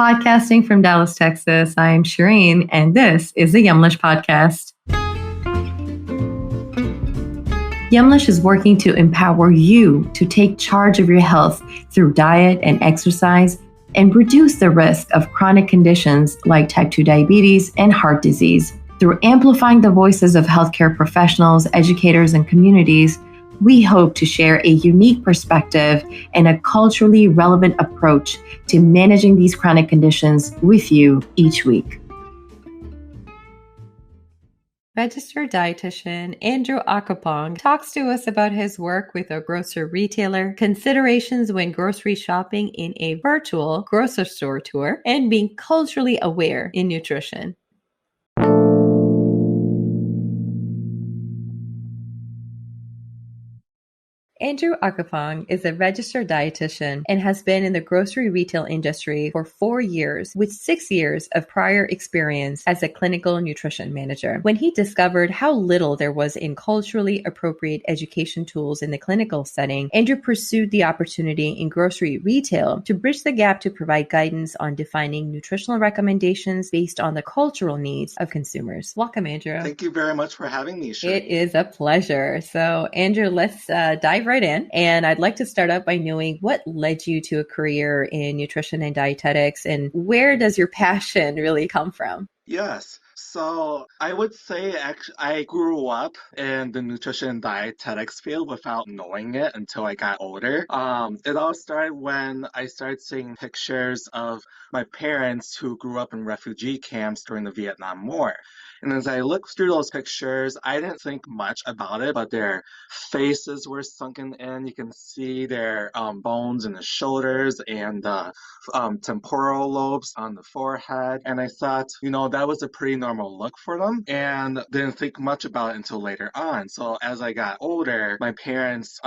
Podcasting from Dallas, Texas, I am Shireen, and this is the Yumlish podcast. Yumlish is working to empower you to take charge of your health through diet and exercise and reduce the risk of chronic conditions like type 2 diabetes and heart disease. Through amplifying the voices of healthcare professionals, educators, and communities, we hope to share a unique perspective and a culturally relevant approach to managing these chronic conditions with you each week. Registered dietitian Andrew Akhaphong talks to us about his work with a grocery retailer, considerations when grocery shopping in a virtual grocery store tour, and being culturally aware in nutrition. Andrew Akhaphong is a registered dietitian and has been in the grocery retail industry for 4 years, with 6 years of prior experience as a clinical nutrition manager. When he discovered how little there was in culturally appropriate education tools in the clinical setting, Andrew pursued the opportunity in grocery retail to bridge the gap to provide guidance on defining nutritional recommendations based on the cultural needs of consumers. Welcome, Andrew. Thank you very much for having me, Shireen. It is a pleasure. So, Andrew, let's dive right in. And I'd like to start out by knowing what led you to a career in nutrition and dietetics, and where does your passion really come from? Yes. So I would say actually I grew up in the nutrition and dietetics field without knowing it until I got older. It all started when I started seeing pictures of my parents who grew up in refugee camps during the Vietnam War. And as I looked through those pictures, I didn't think much about it, but their faces were sunken in. You can see their bones in the shoulders and the temporal lobes on the forehead. And I thought, that was a pretty normal look for them and didn't think much about it until later on. So as I got older, my parents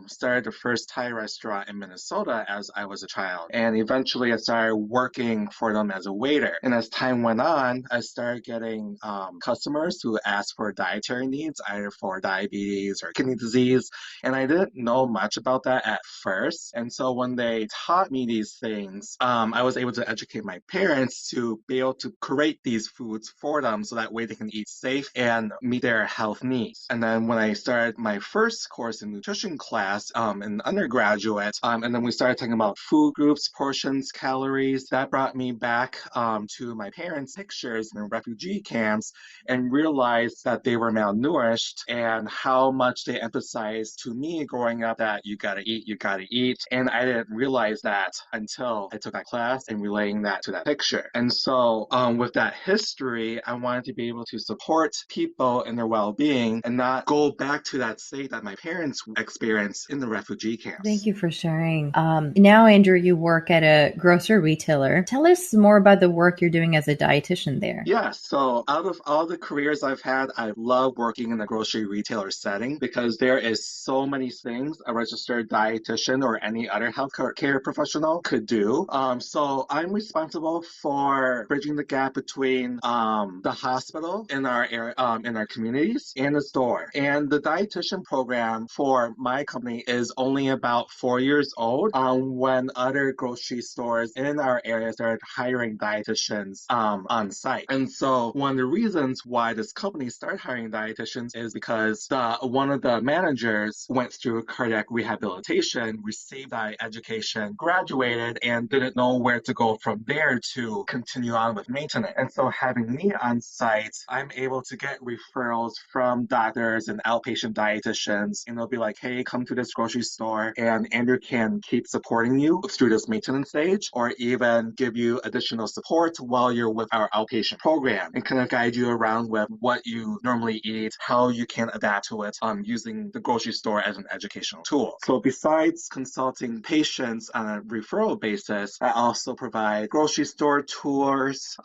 started the first Thai restaurant in Minnesota as I was a child. And eventually I started working for them as a waiter. And as time went on, I started getting customers who asked for dietary needs, either for diabetes or kidney disease. And I didn't know much about that at first. And so when they taught me these things, I was able to educate my parents to be able to create these foods for them so that way they can eat safe and meet their health needs. And then when I started my first course in nutrition class in undergraduate, and then we started talking about food groups, portions, calories, that brought me back to my parents' pictures in refugee camps and realized that they were malnourished and how much they emphasized to me growing up that you gotta eat. And I didn't realize that until I took that class and relaying that to that picture. And so with that history, I wanted to be able to support people in their well-being and not go back to that state that my parents experienced in the refugee camps. Thank you for sharing. Now, Andrew, you work at a grocery retailer. Tell us more about the work you're doing as a dietitian there. Yeah, so out of all the careers I've had, I love working in the grocery retailer setting because there is so many things a registered dietitian or any other healthcare professional could do. So I'm responsible for bridging the gap between the hospital in our communities and the store. And the dietitian program for my company is only about 4 years old when other grocery stores in our area started hiring dietitians on site. And so one of the reasons why this company started hiring dietitians is because one of the managers went through cardiac rehabilitation, received diet education, graduated, and didn't know where to go from there to continue on with maintenance. And so having me on site, I'm able to get referrals from doctors and outpatient dietitians, and they'll be like, hey, come to this grocery store and Andrew can keep supporting you through this maintenance stage or even give you additional support while you're with our outpatient program and kind of guide you around with what you normally eat, how you can adapt to it using the grocery store as an educational tool. So besides consulting patients on a referral basis, I also provide grocery store tours,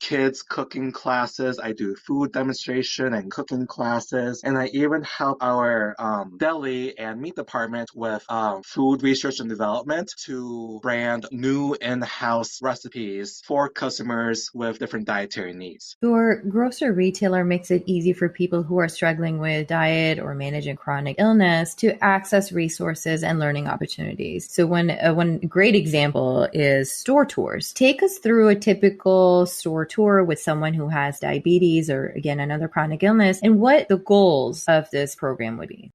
kit kids cooking classes. I do food demonstration and cooking classes. And I even help our deli and meat department with food research and development to brand new in-house recipes for customers with different dietary needs. Your grocery retailer makes it easy for people who are struggling with diet or managing chronic illness to access resources and learning opportunities. So one great example is store tours. Take us through a typical store tour with someone who has diabetes or, again, another chronic illness, and what the goals of this program would be.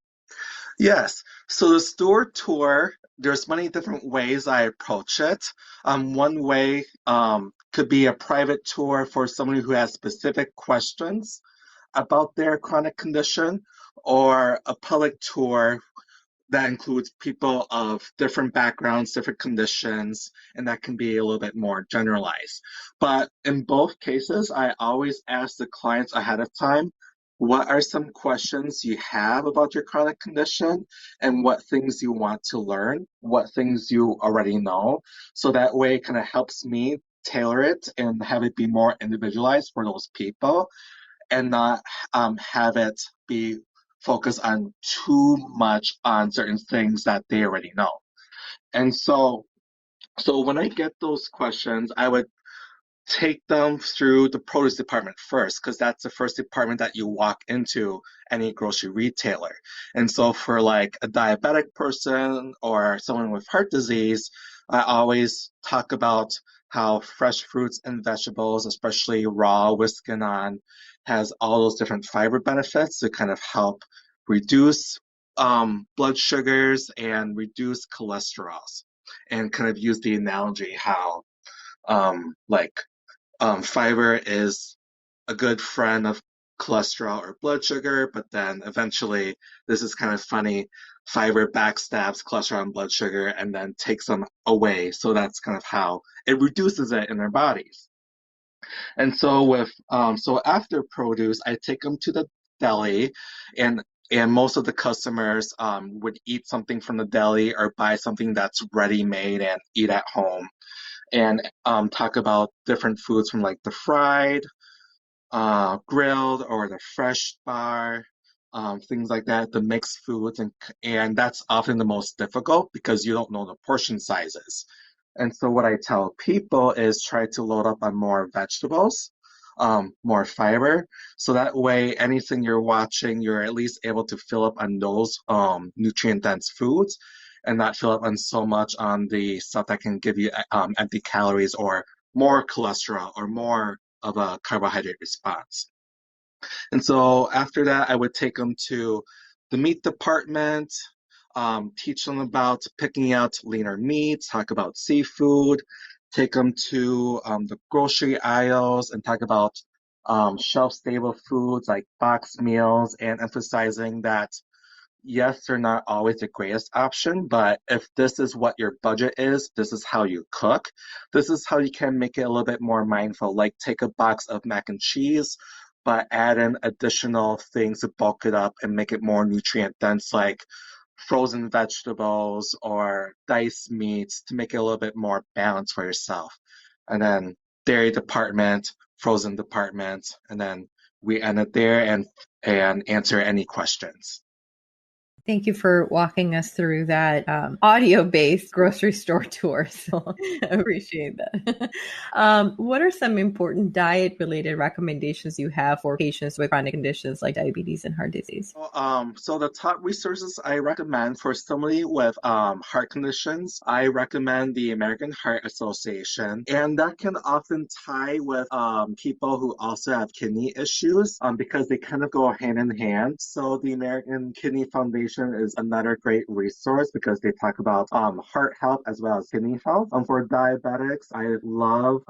Yes. So the store tour, there's many different ways I approach it. One way could be a private tour for someone who has specific questions about their chronic condition, or a public tour that includes people of different backgrounds, different conditions, and that can be a little bit more generalized. But in both cases, I always ask the clients ahead of time, what are some questions you have about your chronic condition and what things you want to learn, what things you already know. So that way it kind of helps me tailor it and have it be more individualized for those people and not have it be focused on too much on certain things that they already know. And so when I get those questions, I would take them through the produce department first, because that's the first department that you walk into any grocery retailer. And so for like a diabetic person or someone with heart disease, I always talk about how fresh fruits and vegetables, especially raw with skin on, has all those different fiber benefits to kind of help reduce blood sugars and reduce cholesterols. And kind of use the analogy how like fiber is a good friend of cholesterol or blood sugar, but then eventually, this is kind of funny, fiber backstabs cholesterol and blood sugar and then takes them away. So that's kind of how it reduces it in their bodies. And so so after produce, I take them to the deli, and most of the customers would eat something from the deli or buy something that's ready made and eat at home, and talk about different foods from like the fried, grilled, or the fresh bar, things like that, the mixed foods, and that's often the most difficult because you don't know the portion sizes. And so what I tell people is try to load up on more vegetables, more fiber, so that way anything you're watching, you're at least able to fill up on those nutrient dense foods and not fill up on so much on the stuff that can give you empty calories or more cholesterol or more of a carbohydrate response. And so after that, I would take them to the meat department, teach them about picking out leaner meats, talk about seafood, take them to the grocery aisles and talk about shelf-stable foods like box meals, and emphasizing that yes, they're not always the greatest option, but if this is what your budget is, this is how you cook. This is how you can make it a little bit more mindful. Like take a box of mac and cheese, but add in additional things to bulk it up and make it more nutrient dense, like frozen vegetables or diced meats to make it a little bit more balanced for yourself. And then dairy department, frozen department, and then we end it there and answer any questions. Thank you for walking us through that audio-based grocery store tour. So I appreciate that. What are some important diet-related recommendations you have for patients with chronic conditions like diabetes and heart disease? So the top resources I recommend for somebody with heart conditions, I recommend the American Heart Association, and that can often tie with people who also have kidney issues because they kind of go hand in hand. So the American Kidney Foundation is another great resource because they talk about heart health as well as kidney health. For diabetics, I love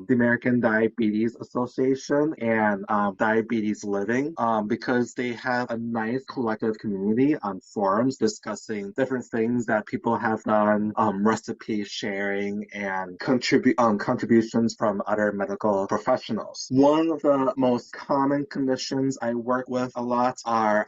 the American Diabetes Association and Diabetes Living because they have a nice collective community on forums discussing different things that people have done, recipe sharing, and contributions from other medical professionals. One of the most common conditions I work with a lot are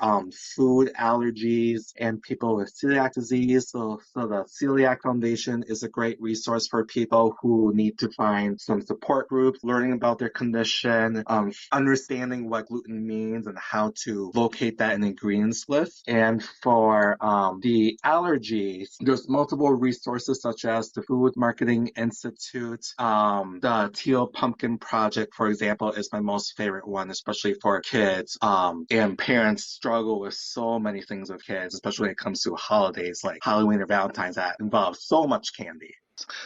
food allergies diabetes and people with celiac disease. So the Celiac Foundation is a great resource for people who need to find some support groups, learning about their condition, understanding what gluten means and how to locate that in the ingredients list. And for the allergies, there's multiple resources such as the Food Marketing Institute, the Teal Pumpkin Project, for example, is my most favorite one, especially for kids. And parents struggle with so many things with kids, especially when it comes to holidays like Halloween or Valentine's that involve so much candy.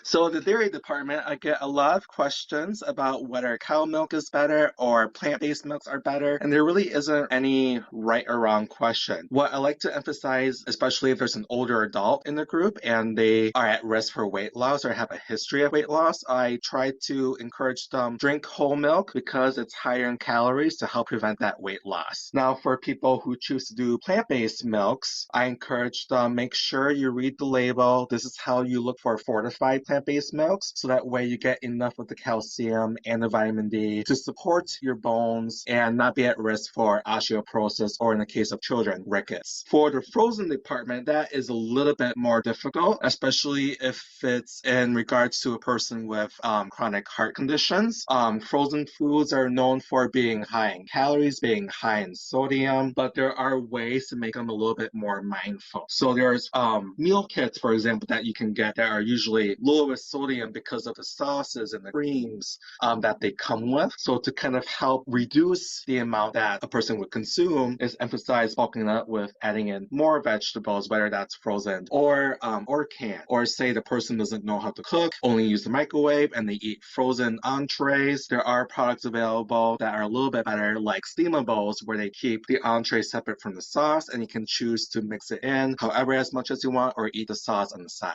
So the dairy department, I get a lot of questions about whether cow milk is better or plant-based milks are better, and there really isn't any right or wrong question. What I like to emphasize, especially if there's an older adult in the group and they are at risk for weight loss or have a history of weight loss, I try to encourage them drink whole milk because it's higher in calories to help prevent that weight loss. Now, for people who choose to do plant-based milks, I encourage them make sure you read the label. This is how you look for fortified plant-based milks, so that way you get enough of the calcium and the vitamin D to support your bones and not be at risk for osteoporosis or, in the case of children, rickets. For the frozen department, that is a little bit more difficult, especially if it's in regards to a person with chronic heart conditions. Frozen foods are known for being high in calories, being high in sodium, but there are ways to make them a little bit more mindful. So there's meal kits, for example, that you can get that are usually lower with sodium because of the sauces and the creams that they come with. So to kind of help reduce the amount that a person would consume is emphasize bulking up with adding in more vegetables, whether that's frozen or canned. Or say the person doesn't know how to cook, only use the microwave, and they eat frozen entrees. There are products available that are a little bit better, like steamables, where they keep the entree separate from the sauce, and you can choose to mix it in however as much as you want or eat the sauce on the side.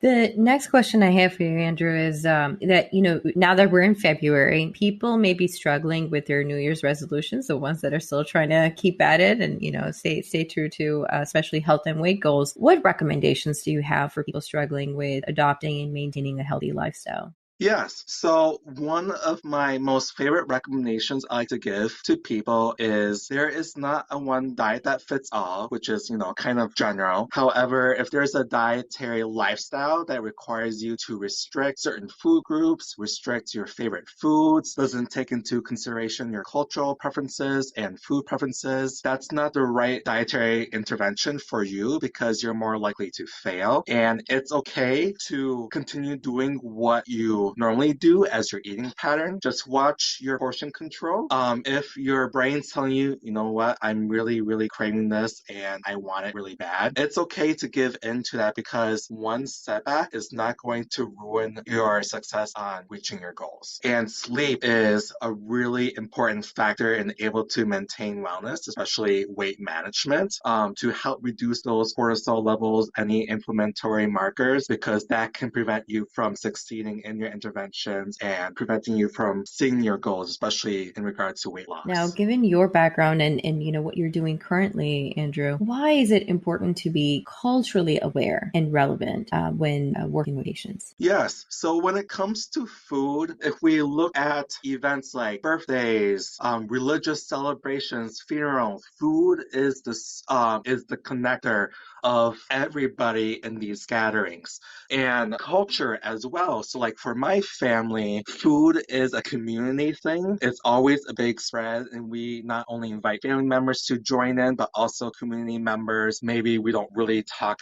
The next question I have for you, Andrew, is that, now that we're in February, people may be struggling with their New Year's resolutions, the ones that are still trying to keep at it and, stay true to especially health and weight goals. What recommendations do you have for people struggling with adopting and maintaining a healthy lifestyle? Yes. So one of my most favorite recommendations I like to give to people is there is not a one diet that fits all, which is, kind of general. However, if there's a dietary lifestyle that requires you to restrict certain food groups, restrict your favorite foods, doesn't take into consideration your cultural preferences and food preferences, that's not the right dietary intervention for you because you're more likely to fail. And it's okay to continue doing what you normally do as your eating pattern. Just watch your portion control. If your brain's telling you, you know what, I'm really, really craving this and I want it really bad, it's okay to give in to that because one setback is not going to ruin your success on reaching your goals. And sleep is a really important factor in able to maintain wellness, especially weight management, to help reduce those cortisol levels, any inflammatory markers, because that can prevent you from succeeding in your interventions and preventing you from seeing your goals, especially in regards to weight loss. Now, given your background and what you're doing currently, Andrew, why is it important to be culturally aware and relevant when working with patients? Yes. So when it comes to food, if we look at events like birthdays, religious celebrations, funerals, food is the connector of everybody in these gatherings, and culture as well. So like for my family, food is a community thing. It's always a big spread, and we not only invite family members to join in, but also community members. Maybe we don't really talk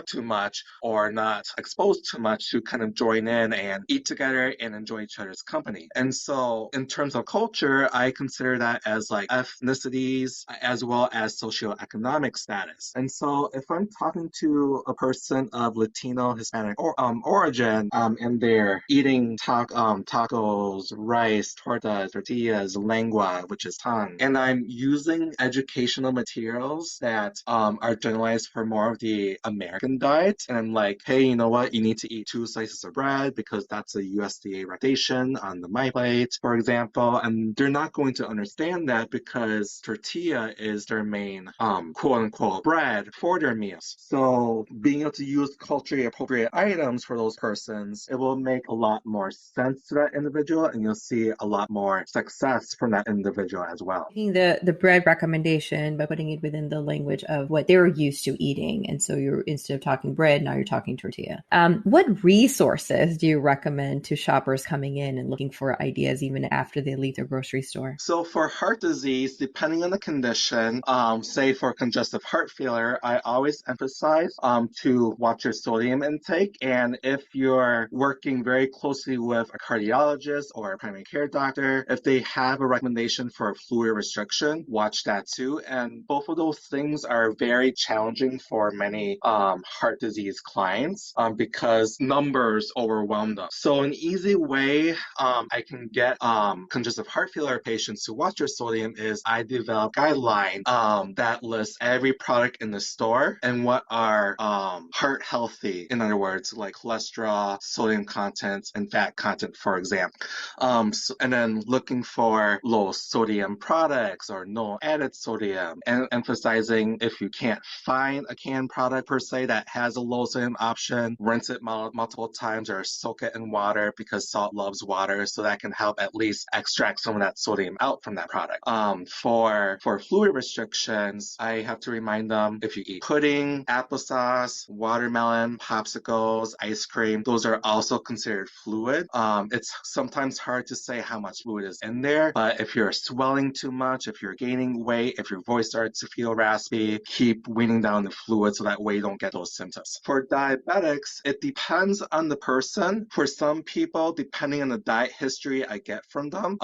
too much or not exposed too much to kind of join in and eat together and enjoy each other's company. And so in terms of culture, I consider that as like ethnicities as well as socioeconomic status. And so if I'm talking to a person of Latino, Hispanic origin, and they're eating tacos, rice, tortillas, lengua, which is tongue, and I'm using educational materials that are generalized for more of the American diet, and I'm like, hey, you know what? You need to eat 2 slices of bread because that's a USDA recommendation on the My Plate, for example, and they're not going to understand that because tortilla is their main quote unquote bread for their meals. So being able to use culturally appropriate items for those persons, it will make a lot more sense to that individual, and you'll see a lot more success from that individual as well. Taking the bread recommendation, but putting it within the language of what they're used to eating. And so you're, instead of talking bread, now you're talking tortilla. What resources do you recommend to shoppers coming in and looking for ideas even after they leave their grocery store? So for heart disease, depending on the condition, say for congestive heart failure, I always emphasize to watch your sodium intake. And if you're working very closely with a cardiologist or a primary care doctor, if they have a recommendation for a fluid restriction, watch that too. And both of those things are very challenging for many heart disease clients because numbers overwhelm them. So an easy way I can get congestive heart failure patients to watch their sodium is I develop a guideline that lists every product in the store and what are heart healthy, in other words, like cholesterol, sodium content, and fat content, for example. And then looking for low sodium products or no added sodium, and emphasizing if you can't find a canned product per se that has a low sodium option, rinse it multiple times or soak it in water because salt loves water, so that can help at least extract some of that sodium out from that product. For fluid restrictions, I have to remind them if you eat pudding, applesauce, watermelon, popsicles, ice cream, those are also considered fluid. It's sometimes hard to say how much fluid is in there, but if you're swelling too much, if you're gaining weight, if your voice starts to feel raspy, keep weaning down the fluid so that way you don't get those symptoms. For diabetics, it depends on the person. For some people, depending on the diet history I get from them,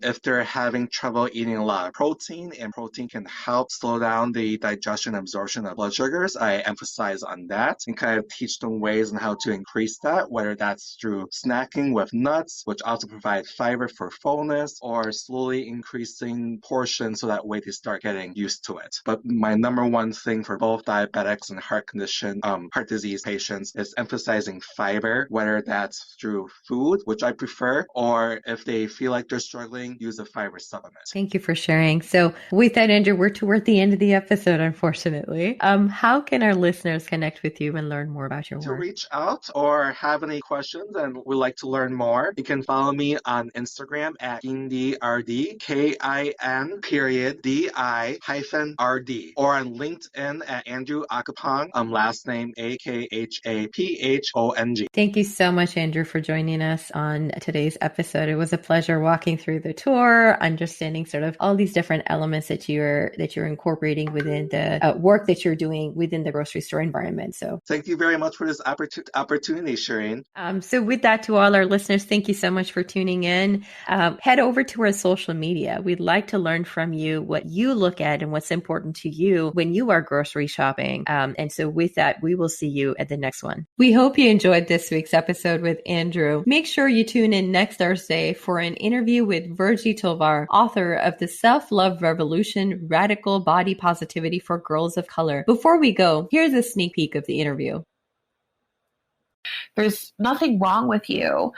if they're having trouble eating a lot of protein, and protein can help slow down the digestion and absorption of blood sugars, I emphasize on that and kind of teach them ways on how to increase that, whether that's through snacking with nuts, which also provide fiber for fullness, or slowly increasing portions so that way they start getting used to it. But my number one thing for both diabetics and heart disease patients is emphasizing fiber, whether that's through food, which I prefer, or if they feel like they're struggling, use a fiber supplement. Thank you for sharing. So with that, Andrew, we're toward the end of the episode, unfortunately. How can our listeners connect with you and learn more about your work? To reach out or have any questions and would like to learn more, you can follow me on Instagram at KINDRD, KIN_DI-RD, or on LinkedIn at Andrew Akhaphong, last name Akhaphong. Thank you so much, Andrew, for joining us on today's episode. It was a pleasure walking through the tour, understanding sort of all these different elements that you're incorporating within the work that you're doing within the grocery store environment. So thank you very much for this opportunity, Shireen. So with that, to all our listeners, thank you so much for tuning in. Head over to our social media. We'd like to learn from you what you look at and what's important to you when you are grocery shopping. And so with that, we will see you at the next one. We hope you enjoyed this week's episode with Andrew. Make sure you tune in next Thursday for an interview with Virgie Tovar, author of The Self-Love Revolution, Radical Body Positivity for Girls of Color. Before we go, here's a sneak peek of the interview. There's nothing wrong with you.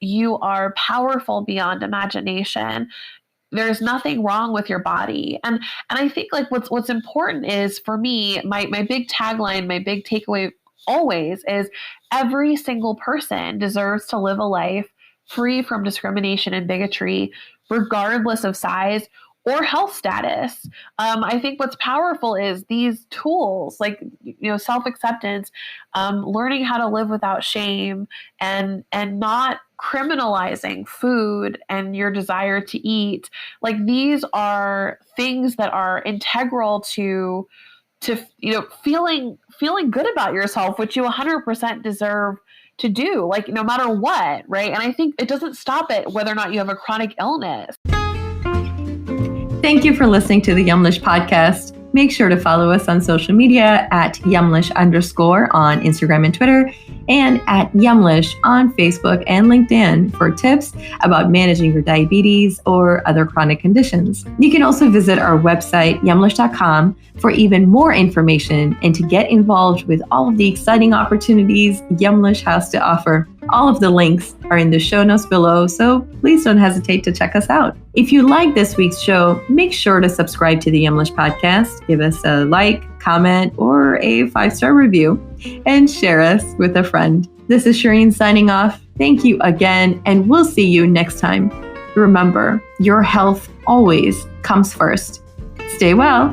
You are powerful beyond imagination. There's nothing wrong with your body. And I think like what's important is, for me, my big tagline, my big takeaway always is every single person deserves to live a life free from discrimination and bigotry, regardless of size or health status. I think what's powerful is these tools, like, self-acceptance, learning how to live without shame, and not criminalizing food and your desire to eat. Like, these are things that are integral to feeling good about yourself, which you 100% deserve to do, like, no matter what, right? And I think it doesn't stop it whether or not you have a chronic illness. Thank you for listening to the Yumlish podcast. Make sure to follow us on social media at Yumlish_ on Instagram and Twitter, and at Yumlish on Facebook and LinkedIn for tips about managing your diabetes or other chronic conditions. You can also visit our website, yumlish.com, for even more information and to get involved with all of the exciting opportunities Yumlish has to offer. All of the links are in the show notes below, so please don't hesitate to check us out. If you like this week's show, make sure to subscribe to the Yumlish podcast, give us a like, comment, or a 5-star review, and share us with a friend. This is Shireen signing off. Thank you again, and we'll see you next time. Remember, your health always comes first. Stay well.